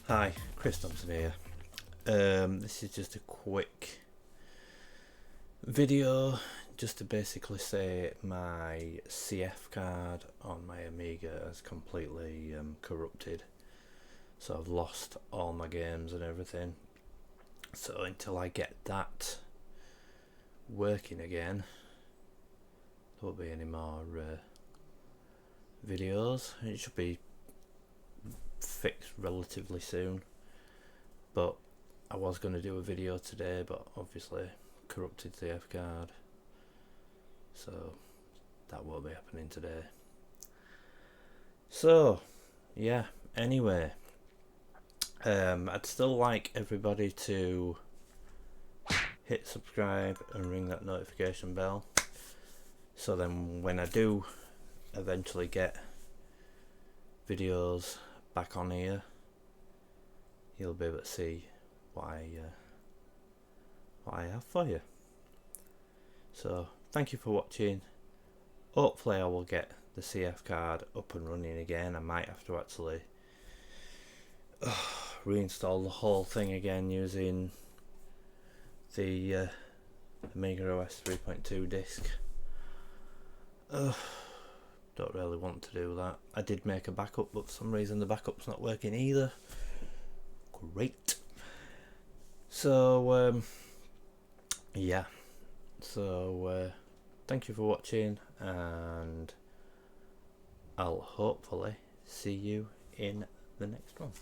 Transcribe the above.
Hi, Chris Thompson here. This is just a quick video just to basically say my CF card on my Amiga is completely corrupted. So I've lost all my games and everything. So until I get that working again, there won't be any more videos. It should be fixed relatively soon, but I was going to do a video today, but obviously corrupted CF card, so that won't be happening today. So yeah, anyway, I'd still like everybody to hit subscribe and ring that notification bell, so then when I do eventually get videos back on here, you'll be able to see what I have for you. So thank you for watching. Hopefully I will get the CF card up and running again. I might have to actually reinstall the whole thing again using the AmigaOS 3.2 disc. Don't really want to do that. I did make a backup, but for some reason the backup's not working either. Great. So yeah, so thank you for watching, and I'll hopefully see you in the next one.